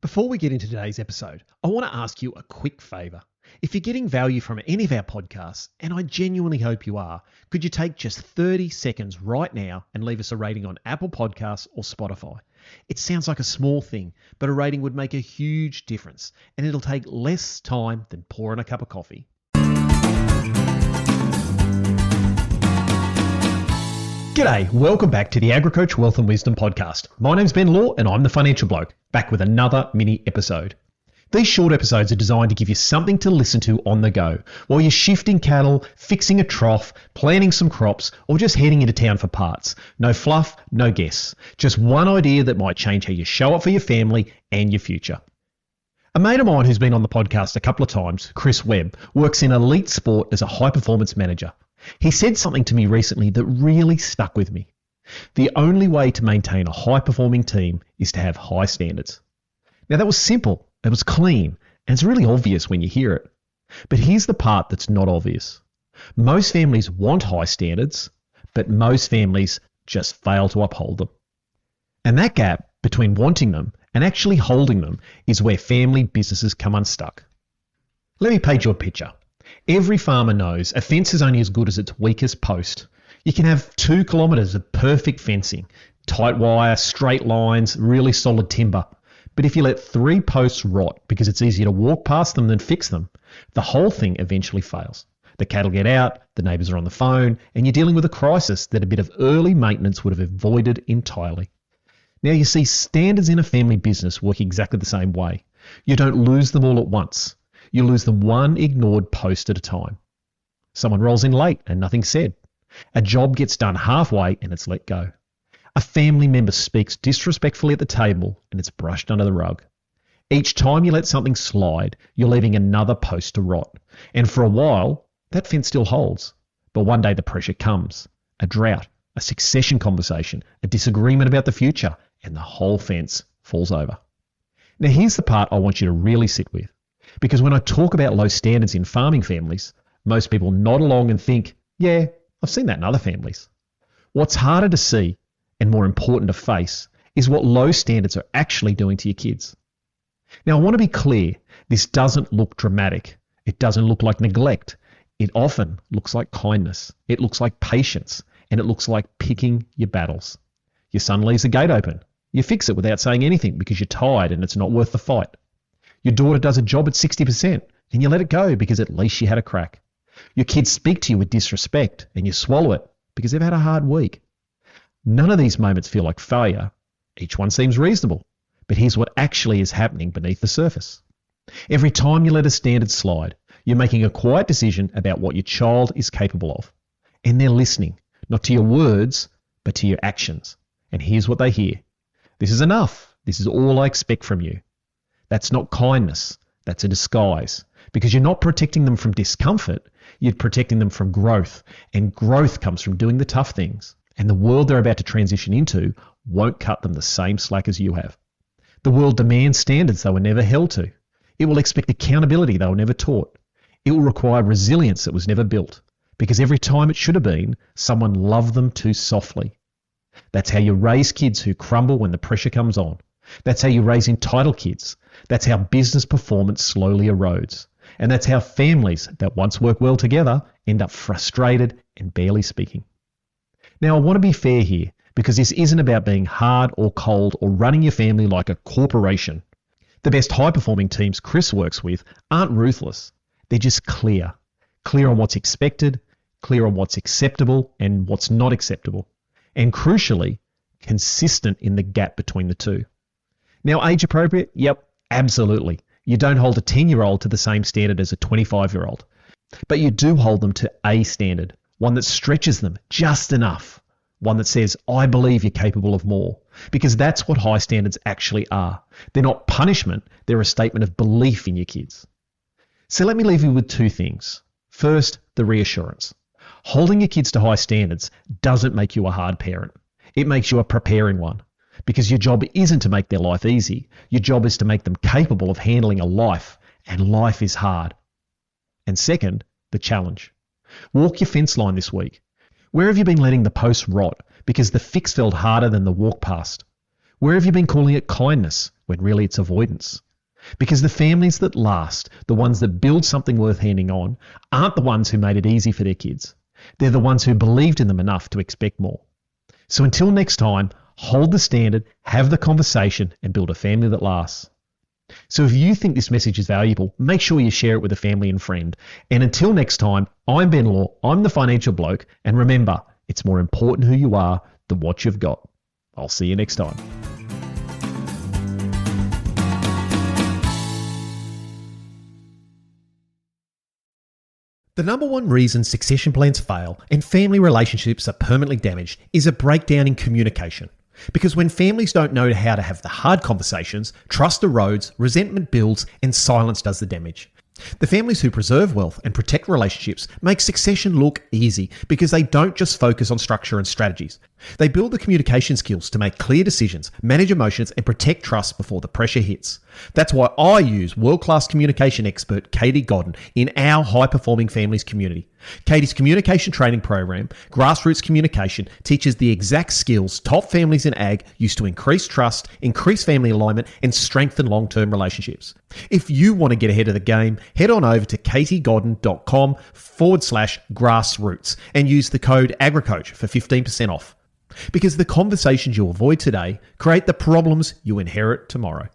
Before we get into today's episode, I want to ask you a quick favour. If you're getting value from any of our podcasts, and I genuinely hope you are, could you take just 30 seconds right now and leave us a rating on Apple Podcasts or Spotify? It sounds like a small thing, but a rating would make a huge difference, and it'll take less time than pouring a cup of coffee. G'day, welcome back to the AgriCoach Wealth and Wisdom Podcast. My name's Ben Law and I'm the Financial Bloke, back with another mini episode. These short episodes are designed to give you something to listen to on the go, while you're shifting cattle, fixing a trough, planting some crops, or just heading into town for parts. No fluff, no guess. Just one idea that might change how you show up for your family and your future. A mate of mine who's been on the podcast a couple of times, Chris Webb, works in elite sport as a high-performance manager. He said something to me recently that really stuck with me. The only way to maintain a high-performing team is to have high standards. Now that was simple, it was clean, and it's really obvious when you hear it. But here's the part that's not obvious. Most families want high standards, but most families just fail to uphold them. And that gap between wanting them and actually holding them is where family businesses come unstuck. Let me paint you a picture. Every farmer knows a fence is only as good as its weakest post. You can have 2 kilometres of perfect fencing, tight wire, straight lines, really solid timber. But if you let 3 posts rot because it's easier to walk past them than fix them, the whole thing eventually fails. The cattle get out, the neighbours are on the phone, and you're dealing with a crisis that a bit of early maintenance would have avoided entirely. Now you see, standards in a family business work exactly the same way. You don't lose them all at once. You lose them one ignored post at a time. Someone rolls in late and nothing's said. A job gets done halfway and it's let go. A family member speaks disrespectfully at the table and it's brushed under the rug. Each time you let something slide, you're leaving another post to rot. And for a while, that fence still holds. But one day the pressure comes. A drought, a succession conversation, a disagreement about the future, and the whole fence falls over. Now here's the part I want you to really sit with. Because when I talk about low standards in farming families, most people nod along and think, yeah, I've seen that in other families. What's harder to see and more important to face is what low standards are actually doing to your kids. Now, I want to be clear, this doesn't look dramatic. It doesn't look like neglect. It often looks like kindness. It looks like patience. And it looks like picking your battles. Your son leaves the gate open. You fix it without saying anything because you're tired and it's not worth the fight. Your daughter does a job at 60% and you let it go because at least she had a crack. Your kids speak to you with disrespect and you swallow it because they've had a hard week. None of these moments feel like failure. Each one seems reasonable. But here's what actually is happening beneath the surface. Every time you let a standard slide, you're making a quiet decision about what your child is capable of. And they're listening, not to your words, but to your actions. And here's what they hear. This is enough. This is all I expect from you. That's not kindness. That's a disguise. Because you're not protecting them from discomfort, you're protecting them from growth. And growth comes from doing the tough things. And the world they're about to transition into won't cut them the same slack as you have. The world demands standards they were never held to. It will expect accountability they were never taught. It will require resilience that was never built. Because every time it should have been, someone loved them too softly. That's how you raise kids who crumble when the pressure comes on. That's how you raise entitled kids. That's how business performance slowly erodes. And that's how families that once work well together end up frustrated and barely speaking. Now, I want to be fair here because this isn't about being hard or cold or running your family like a corporation. The best high-performing teams Chris works with aren't ruthless. They're just clear. Clear on what's expected, clear on what's acceptable and what's not acceptable. And crucially, consistent in the gap between the two. Now, age appropriate? Yep, absolutely. You don't hold a 10-year-old to the same standard as a 25-year-old. But you do hold them to a standard, one that stretches them just enough. One that says, I believe you're capable of more. Because that's what high standards actually are. They're not punishment, they're a statement of belief in your kids. So let me leave you with 2 things. First, the reassurance. Holding your kids to high standards doesn't make you a hard parent. It makes you a preparing one. Because your job isn't to make their life easy. Your job is to make them capable of handling a life, and life is hard. And second, the challenge. Walk your fence line this week. Where have you been letting the post rot because the fix felt harder than the walk past? Where have you been calling it kindness when really it's avoidance? Because the families that last, the ones that build something worth handing on, aren't the ones who made it easy for their kids. They're the ones who believed in them enough to expect more. So until next time, hold the standard, have the conversation, and build a family that lasts. So if you think this message is valuable, make sure you share it with a family and friend. And until next time, I'm Ben Law, I'm the Financial Bloke, and remember, it's more important who you are than what you've got. I'll see you next time. The number one reason succession plans fail and family relationships are permanently damaged is a breakdown in communication. Because when families don't know how to have the hard conversations, trust erodes, resentment builds, and silence does the damage. The families who preserve wealth and protect relationships make succession look easy because they don't just focus on structure and strategies. They build the communication skills to make clear decisions, manage emotions, and protect trust before the pressure hits. That's why I use world-class communication expert Katie Godden in our high-performing families community. Katie's communication training program, Grassroots Communication, teaches the exact skills top families in ag use to increase trust, increase family alignment, and strengthen long-term relationships. If you want to get ahead of the game, head on over to katiegodden.com/grassroots and use the code AGRICOACH for 15% off. Because the conversations you avoid today create the problems you inherit tomorrow.